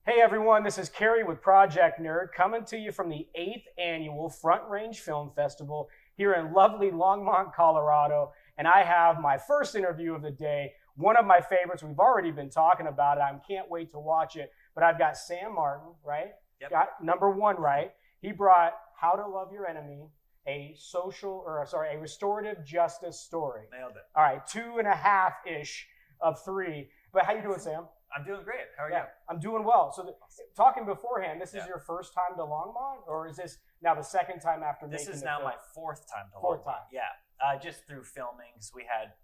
Hey everyone, this is Kerry with Project Nerd coming to you from the 8th annual Front Range Film Festival here in lovely Longmont, Colorado. And I have my first interview of the day, one of my favorites. We've already been talking about it. I can't wait to watch it. But I've got Sam Martin, right? Yep. Got number one right. He brought How to Love Your Enemy, a restorative justice story. Nailed it. All right, 2.5-ish of 3. But how you doing, Sam? I'm doing great. How are Yeah, you? I'm doing well. So, talking beforehand, this is Yeah. your first time to Longmont, or is this now the second time after making This is the now film? my fourth time to Fourth Longmont. time. Yeah, just through filmings. We had,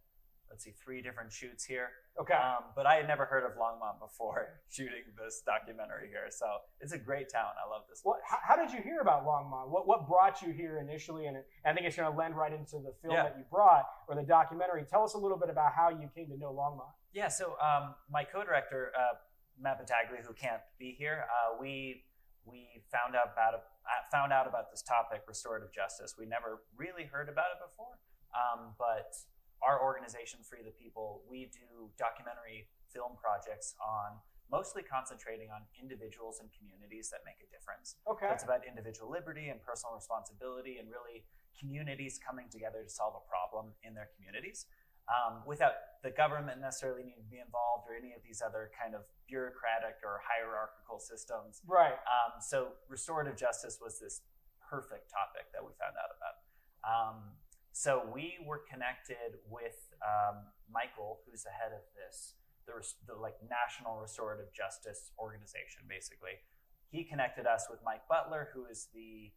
3 different shoots here. Okay. But I had never heard of Longmont before shooting this documentary here. So it's a great town. I love this place. How did you hear about Longmont? What brought you here initially? And I think it's going to lend right into the film that you brought, or the documentary. Tell us a little bit about how you came to know Longmont. Yeah, so my co-director, Matt Battaglia, who can't be here, we found out about this topic, restorative justice. We never really heard about it before, but our organization, Free the People, we do documentary film projects on mostly concentrating on individuals and communities that make a difference. Okay. So it's about individual liberty and personal responsibility, and really communities coming together to solve a problem in their communities. Without the government necessarily needing to be involved, or any of these other kind of bureaucratic or hierarchical systems. Right. So restorative justice was this perfect topic that we found out about. So we were connected with Michael, who's the head of the National Restorative Justice organization, basically. He connected us with Mike Butler, who is the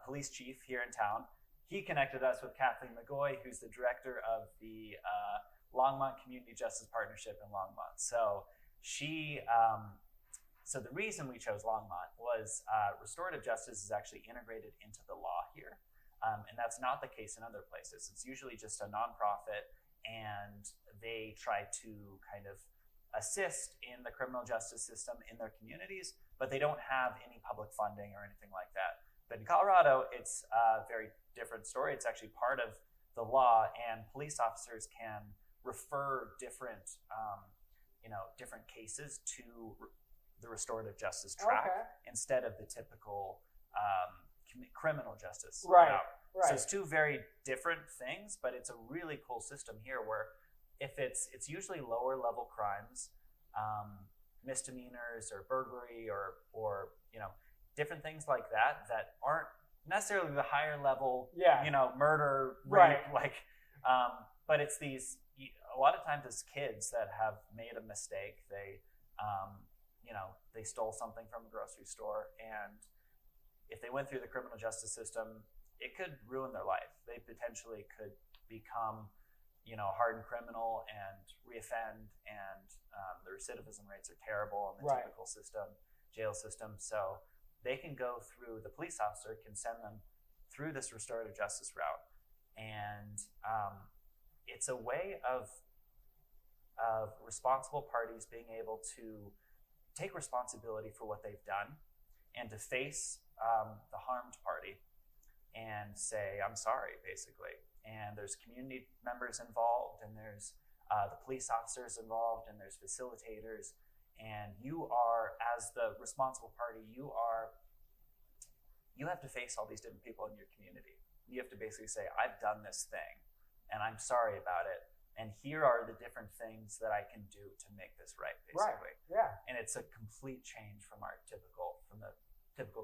police chief here in town. He connected us with Kathleen McGoy, who's the director of the Longmont Community Justice Partnership in Longmont. So so the reason we chose Longmont was restorative justice is actually integrated into the law here. And that's not the case in other places. It's usually just a nonprofit, and they try to kind of assist in the criminal justice system in their communities, but they don't have any public funding or anything like that. But in Colorado, it's a very different story. It's actually part of the law, and police officers can refer different cases to the restorative justice track instead of the typical criminal justice route. Right. So it's 2 very different things, but it's a really cool system here where if it's usually lower level crimes, misdemeanors or burglary or different things like that aren't necessarily the higher level, murder, rape, but it's these, a lot of times it's kids that have made a mistake. They stole something from a grocery store, and if they went through the criminal justice system, it could ruin their life. They potentially could become, a hardened criminal and reoffend, and the recidivism rates are terrible in the typical jail system. So they can go through, the police officer can send them through this restorative justice route. And it's a way of responsible parties being able to take responsibility for what they've done and to face the harmed party and say, I'm sorry, basically. And there's community members involved, and there's the police officers involved, and there's facilitators. And you are, as the responsible party, you have to face all these different people in your community. You have to basically say, I've done this thing, and I'm sorry about it. And here are the different things that I can do to make this right, basically. Right. Yeah. And it's a complete change from the typical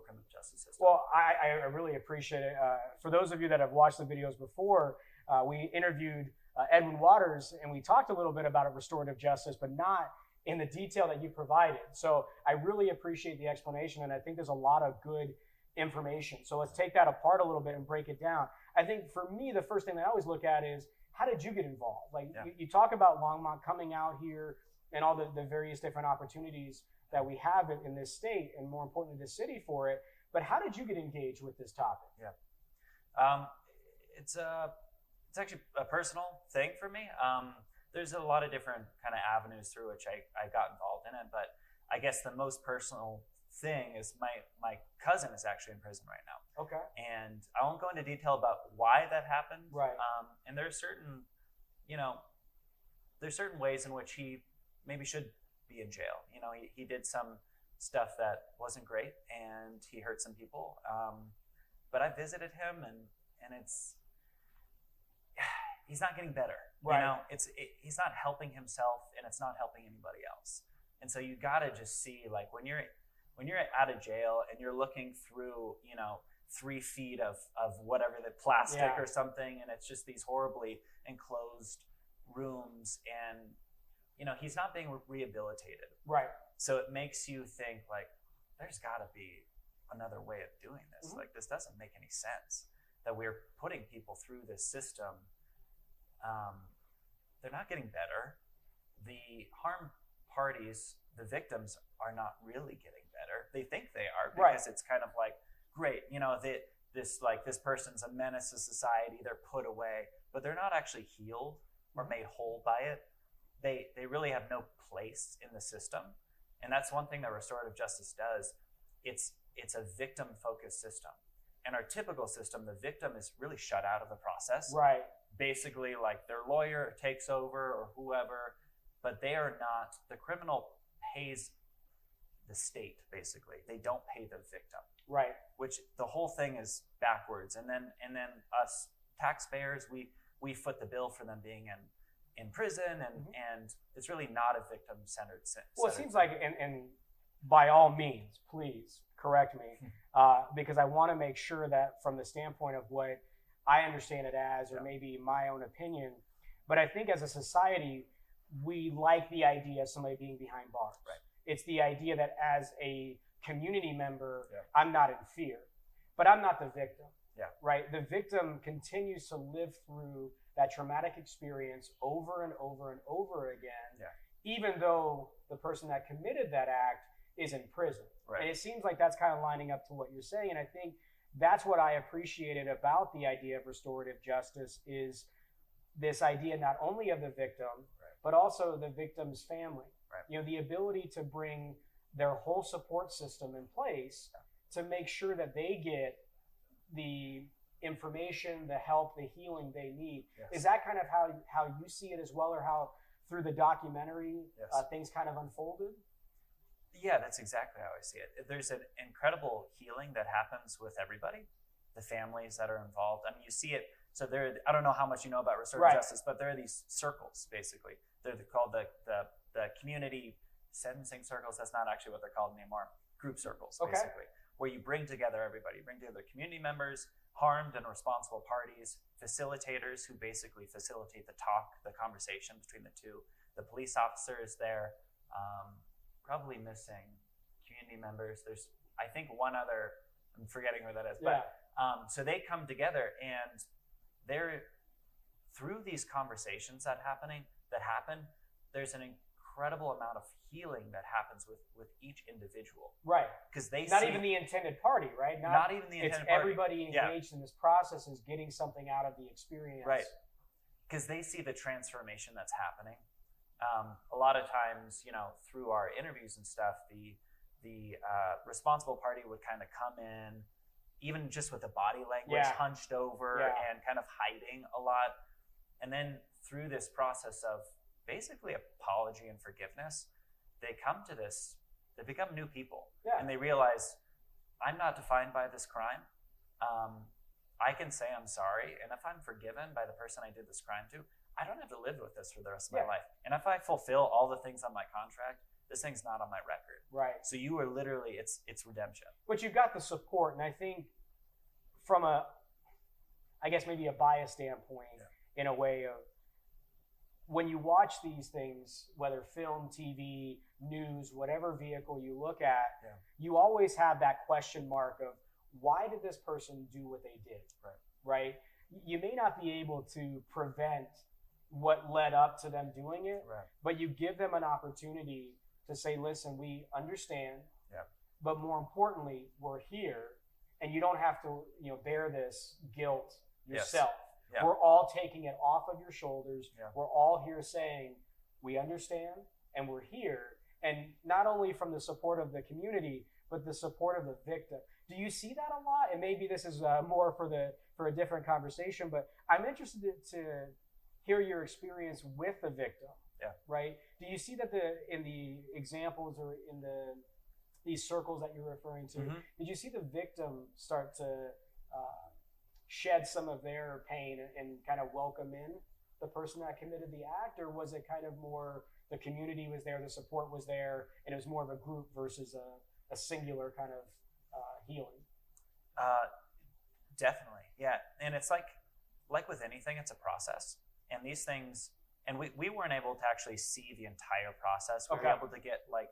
criminal justice system. Well, I really appreciate it. For those of you that have watched the videos before, we interviewed Edwin Waters, and we talked a little bit about restorative justice, but not in the detail that you provided. So I really appreciate the explanation, and I think there's a lot of good information. So let's take that apart a little bit and break it down. I think for me, the first thing that I always look at is, how did you get involved? You talk about Longmont coming out here and all the various different opportunities that we have in this state, and more importantly, this city for it. But how did you get engaged with this topic? Yeah, it's actually a personal thing for me. There's a lot of different kind of avenues through which I got involved in it, but I guess the most personal thing is my cousin is actually in prison right now. Okay. And I won't go into detail about why that happened. Right. And there's certain ways in which he maybe should be in jail. He did some stuff that wasn't great, and he hurt some people. But I visited him, and he's not getting better. Right. You know, he's not helping himself, and it's not helping anybody else. And so you got to just see, like, when you're out of jail and you're looking through, 3 feet of whatever, the plastic or something, and it's just these horribly enclosed rooms, and he's not being rehabilitated. Right. So it makes you think, like, there's got to be another way of doing this. Mm-hmm. Like, this doesn't make any sense that we're putting people through this system. They're not getting better. The harm parties, the victims, are not really getting better. They think they are, because it's kind of like, great, this person's a menace to society, they're put away, but they're not actually healed or made whole by it. They really have no place in the system. And that's one thing that restorative justice does. It's a victim-focused system. In our typical system, the victim is really shut out of the process. Right. Basically, like, their lawyer takes over or whoever, but they are not. The criminal pays the state, basically. They don't pay the victim. Right. Which the whole thing is backwards. And then us taxpayers, we foot the bill for them being in prison, and it's really not a victim-centered system. Well, it seems like, and by all means, please correct me, because I want to make sure that from the standpoint of what I understand it as, or maybe my own opinion, but I think as a society, we like the idea of somebody being behind bars. Right. It's the idea that as a community member, I'm not in fear, but I'm not the victim. Yeah. Right. The victim continues to live through that traumatic experience over and over and over again, even though the person that committed that act is in prison. Right. And it seems like that's kind of lining up to what you're saying. And I think that's what I appreciated about the idea of restorative justice, is this idea not only of the victim, but also the victim's family. Right. The ability to bring their whole support system in place to make sure that they get the information, the help, the healing they need. Yes. Is that kind of how you see it as well, or how through the documentary things kind of unfolded? Yeah, that's exactly how I see it. There's an incredible healing that happens with everybody, the families that are involved. I mean, you see it. So I don't know how much you know about restorative justice, but there are these circles, basically. They're called the community sentencing circles. That's not actually what they're called anymore. Group circles, basically, where you bring together everybody. You bring together community members, harmed and responsible parties, facilitators who basically facilitate the talk, the conversation between the two. The police officer is there, probably missing community members. There's, I think, one other, I'm forgetting where that is, but so they come together, and they're, through these conversations that happen, there's an incredible amount of healing that happens with each individual. Right. Because they not even the intended party, right? Not even the intended party. It's everybody engaged in this process is getting something out of the experience. Right. Because they see the transformation that's happening. A lot of times, through our interviews and stuff, the responsible party would kind of come in, even just with the body language, hunched over and kind of hiding a lot. And then through this process of basically apology and forgiveness, they become new people. Yeah. And they realize, I'm not defined by this crime. I can say I'm sorry. And if I'm forgiven by the person I did this crime to, I don't have to live with this for the rest of my life. And if I fulfill all the things on my contract, this thing's not on my record. Right. So you are literally, it's redemption. But you've got the support. And I think from maybe a bias standpoint, in a way of, when you watch these things, whether film, TV, news, whatever vehicle you look at, you always have that question mark of, why did this person do what they did? Right? You may not be able to prevent what led up to them doing it, but you give them an opportunity to say, listen, we understand, but more importantly, we're here, and you don't have to bear this guilt yourself. Yes. We're all taking it off of your shoulders. We're all here saying, we understand, and we're here. And not only from the support of the community, but the support of the victim. Do you see that a lot? And maybe this is more for a different conversation, but I'm interested to hear your experience with the victim. Right? Do you see that in the examples or in the these circles that you're referring to, Mm-hmm. did you see the victim start to shed some of their pain and kind of welcome in the person that committed the act, or was it kind of more the community was there, the support was there, and it was more of a group versus a singular kind of healing? Definitely, yeah. And it's like with anything, it's a process. And these things, and we weren't able to actually see the entire process. We were able to get like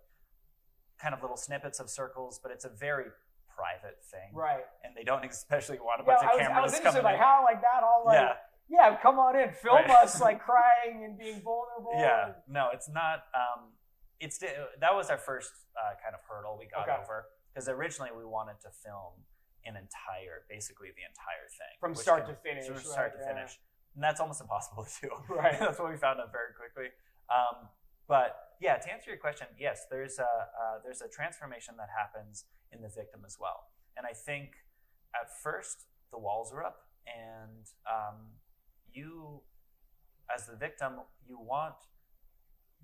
kind of little snippets of circles, but it's a very private thing, right? And they don't especially want a bunch of cameras. I was interested, like in. how like that all like yeah, come on in, film us like crying and being vulnerable. Yeah, no, it's not. That was our first kind of hurdle we got over, because originally we wanted to film basically the entire thing from start to finish, and that's almost impossible to do. Right. That's what we found out very quickly. But yeah, to answer your question, yes, there's a transformation that happens in the victim as well. And I think at first the walls are up, and you, as the victim, you want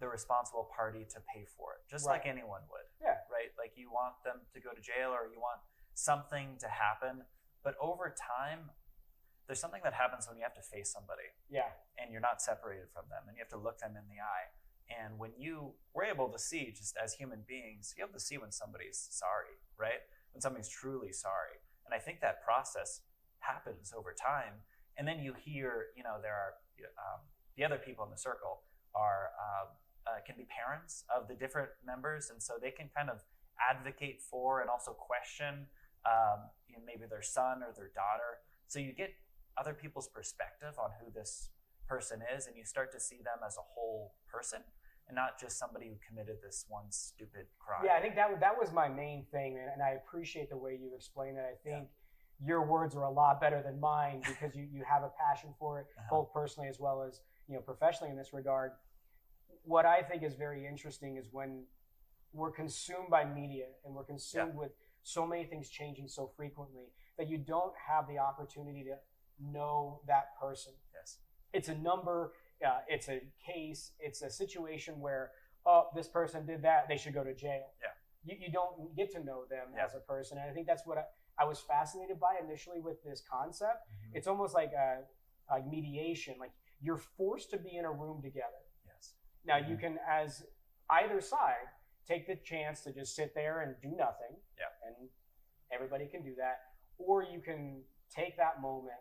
the responsible party to pay for it, just like anyone would. Yeah. Right? Like you want them to go to jail, or you want something to happen. But over time, there's something that happens when you have to face somebody. Yeah. And you're not separated from them, and you have to look them in the eye. And when you were able to see, just as human beings, you're able to see when somebody's sorry, right? When somebody's truly sorry. And I think that process happens over time. And then you hear, there are the other people in the circle can be parents of the different members, and so they can kind of advocate for and also question maybe their son or their daughter. So you get other people's perspective on who this person is, and you start to see them as a whole person and not just somebody who committed this one stupid crime. Yeah, I think that was my main thing, and I appreciate the way you explained it. I think your words are a lot better than mine, because you have a passion for it, both personally as well as professionally in this regard. What I think is very interesting is when we're consumed by media and we're consumed with so many things changing so frequently that you don't have the opportunity to know that person. Yes. It's a number, it's a case, it's a situation where, this person did that, they should go to jail. Yeah. You don't get to know them as a person. And I think that's what I was fascinated by initially with this concept. Mm-hmm. It's almost like mediation. Like you're forced to be in a room together. Yes. Now you can, as either side, take the chance to just sit there and do nothing. Yeah. And everybody can do that. Or you can take that moment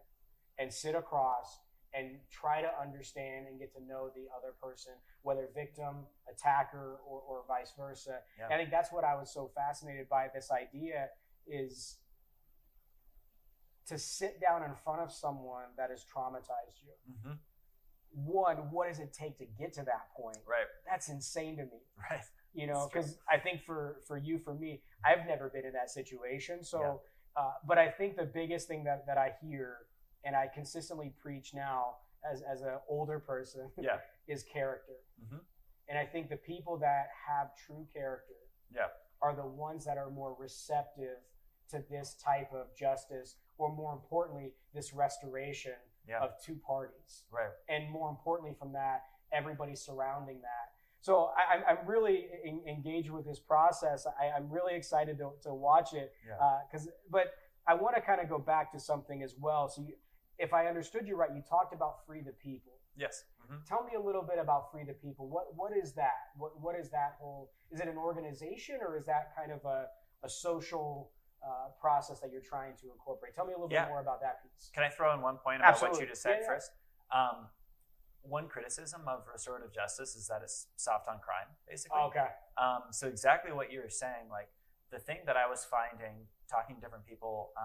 and sit across and try to understand and get to know the other person, whether victim, attacker, or vice versa. Yeah. And I think that's what I was so fascinated by, this idea, is to sit down in front of someone that has traumatized you. Mm-hmm. One, what does it take to get to that point? Right. That's insane to me. Right. Because I think for you, for me, I've never been in that situation. So, but I think the biggest thing that I hear, and I consistently preach now as an older person, is character. Mm-hmm. And I think the people that have true character are the ones that are more receptive to this type of justice, or more importantly, this restoration of two parties. Right. And more importantly from that, everybody surrounding that. So I'm really engaged with this process. I'm really excited to watch it. But I want to kind of go back to something as well. So if I understood you right, you talked about Free the People. Yes. Mm-hmm. Tell me a little bit about Free the People. What is that? What is that whole? Is it an organization, or is that kind of a social process that you're trying to incorporate? Tell me a little bit more about that piece. Can I throw in one point about what you just said first? One criticism of restorative justice is that it's soft on crime, basically. Okay. So exactly what you were saying, like the thing that I was finding, talking to different people,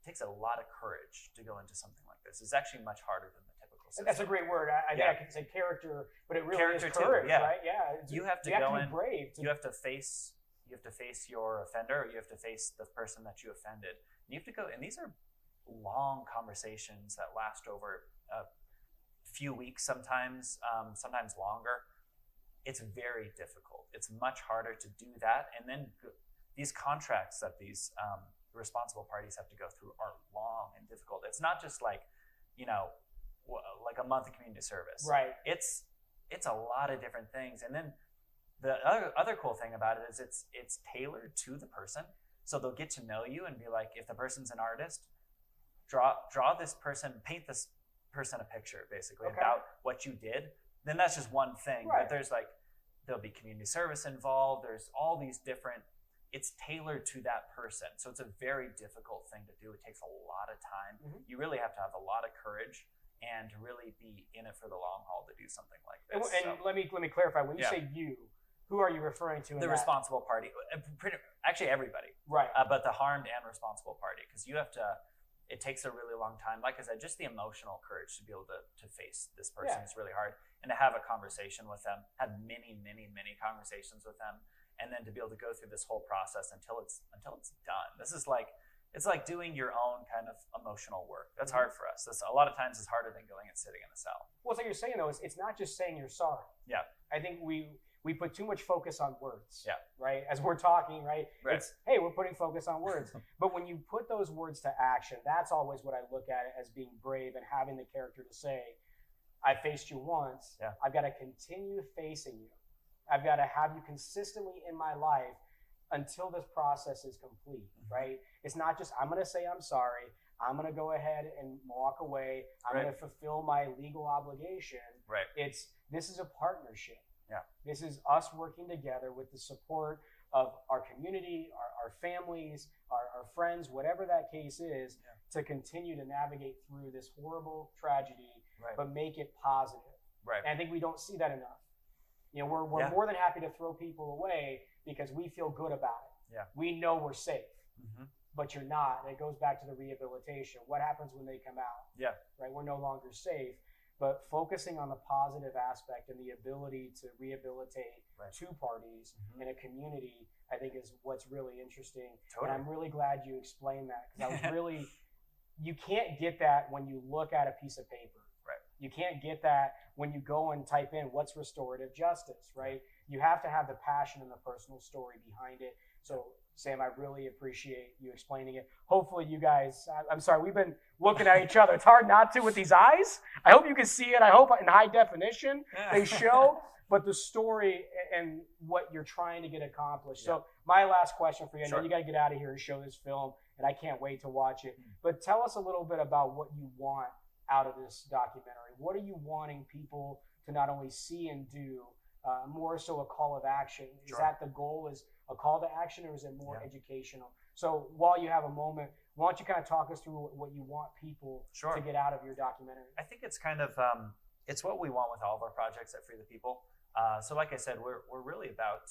takes a lot of courage to go into something like this. It's actually much harder than the typical system. That's a great word. I think I can say character, but it really is courage, right? Yeah. You have to go in. Brave. You have to face your offender, or you have to face the person that you offended. And you have to go, and these are long conversations that last over a few weeks, sometimes longer. It's very difficult. It's much harder to do that. And then these contracts that these responsible parties have to go through are long and difficult. It's not just like a month of community service. Right. It's a lot of different things. And then The other cool thing about it is it's tailored to the person. So they'll get to know you and be like, if the person's an artist, draw this person, paint this person a picture basically about what you did. Then that's just one thing. Right. But there'll be community service involved. There's all these different, it's tailored to that person. So it's a very difficult thing to do. It takes a lot of time. Mm-hmm. You really have to have a lot of courage and to really be in it for the long haul to do something like this. And let me clarify. When you say you, who are you referring to? The responsible party. Actually, everybody. Right. But the harmed and responsible party, because you have to. It takes a really long time. Like I said, just the emotional courage to be able to face this person is really hard, and to have a conversation with them. Had many conversations with them, and then to be able to go through this whole process until it's done. This is it's like doing your own kind of emotional work. That's hard for us. That's a lot of times it's harder than going and sitting in a cell. Well, it's like you're saying though. It's not just saying you're sorry. Yeah. I think we put too much focus on words. Yeah. Right. As we're talking, right? It's, hey, we're putting focus on words. But when you put those words to action, that's always what I look at as being brave and having the character to say, I faced you once. Yeah. I've got to continue facing you. I've got to have you consistently in my life until this process is complete, right? It's not just, I'm going to say I'm sorry. I'm going to go ahead and walk away. I'm going to fulfill my legal obligation. Right. This is a partnership. Yeah. This is us working together with the support of our community, our families, our friends, whatever that case is, to continue to navigate through this horrible tragedy, but make it positive. Right. And I think we don't see that enough. You know, we're more than happy to throw people away because we feel good about it. Yeah. We know we're safe. Mm-hmm. But you're not. And it goes back to the rehabilitation. What happens when they come out? Yeah. Right? We're no longer safe. But focusing on the positive aspect and the ability to rehabilitate two parties in a community, I think is what's really interesting. Totally. And I'm really glad you explained that, because I was really, you can't get that when you look at a piece of paper. Right. You can't get that when you go and type in what's restorative justice, right? You have to have the passion and the personal story behind it. So Sam, I really appreciate you explaining it. Hopefully you guys, I'm sorry, we've been looking at each other. It's hard not to with these eyes. I hope you can see it. I hope in high definition they show, but the story and what you're trying to get accomplished. So my last question for you, I know you got to get out of here and show this film, and I can't wait to watch it. But tell us a little bit about what you want out of this documentary. What are you wanting people to not only see and do, more so a call of action? Is that the goal, is a call to action, or is it more educational? So while you have a moment, why don't you kind of talk us through what you want people to get out of your documentary? I think it's kind of, it's what we want with all of our projects at Free the People. So like I said, we're really about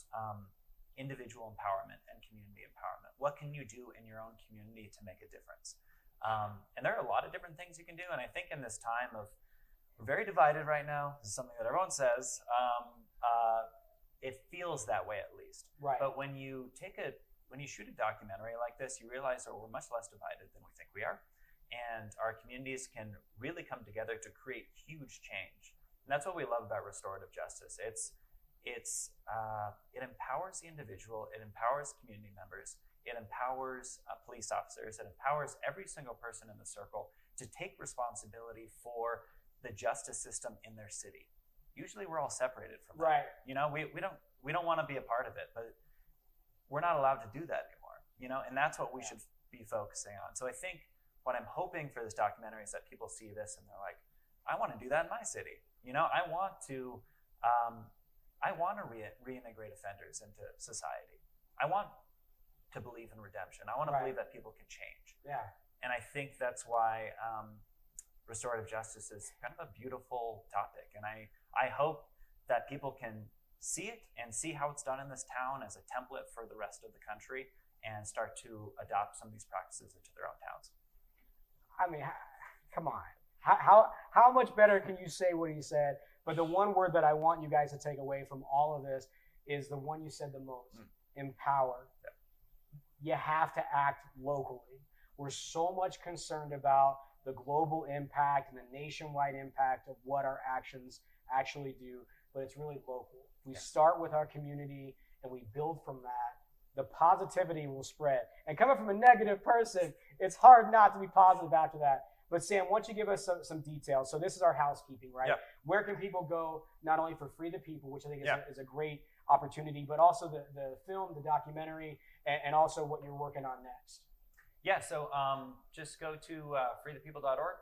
individual empowerment and community empowerment. What can you do in your own community to make a difference? And there are a lot of different things you can do. And I think in this time of, we're very divided right now. This is something that everyone says. It feels that way at least. Right. But when you shoot a documentary like this, you realize that we're much less divided than we think we are. And our communities can really come together to create huge change. And that's what we love about restorative justice. It empowers the individual, it empowers community members, it empowers police officers, it empowers every single person in the circle to take responsibility for the justice system in their city. Usually we're all separated from that. Right. You know, we don't want to be a part of it, but we're not allowed to do that anymore. You know, and that's what we should be focusing on. So I think what I'm hoping for this documentary is that people see this and they're like, I want to do that in my city. You know, I want to reintegrate offenders into society. I want to believe in redemption. I want to believe that people can change. Yeah. And I think that's why restorative justice is kind of a beautiful topic. And I hope that people can see it and see how it's done in this town as a template for the rest of the country and start to adopt some of these practices into their own towns. I mean, come on. How much better can you say what he said? But the one word that I want you guys to take away from all of this is the one you said the most, empower. Yeah. You have to act locally. We're so much concerned about the global impact and the nationwide impact of what our actions actually do, but it's really local. We start with our community and we build from that. The positivity will spread. And coming from a negative person, it's hard not to be positive after that. But Sam, why don't you give us some details? So this is our housekeeping, right? Yeah. Where can people go, not only for Free the People, which I think is a great opportunity, but also the film, the documentary, and also what you're working on next. Yeah, so just go to freethepeople.org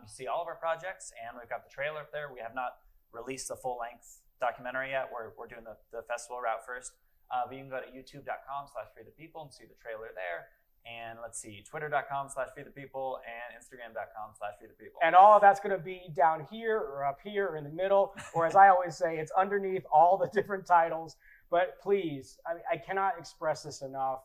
to see all of our projects, and we've got the trailer up there. We have not released the full-length documentary yet. We're doing the festival route first. But you can go to youtube.com/freethepeople and see the trailer there. And let's see, twitter.com/freethepeople and instagram.com/freethepeople. And all of that's going to be down here or up here or in the middle, or as I always say, it's underneath all the different titles. But please, I cannot express this enough.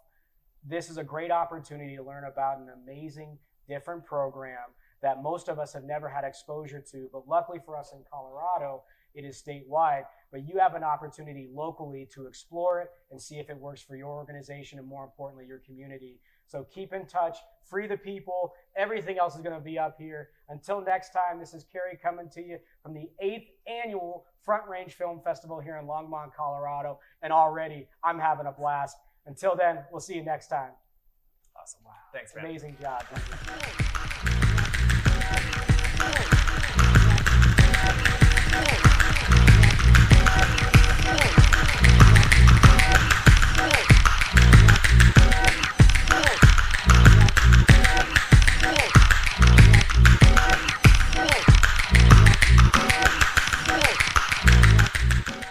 This is a great opportunity to learn about an amazing, different program that most of us have never had exposure to. But luckily for us in Colorado, it is statewide. But you have an opportunity locally to explore it and see if it works for your organization and, more importantly, your community. So keep in touch, free the people. Everything else is going to be up here. Until next time, this is Kerry coming to you from the 8th Annual Front Range Film Festival here in Longmont, Colorado. And already, I'm having a blast. Until then, we'll see you next time. Awesome. Wow. Thanks, man. Amazing job.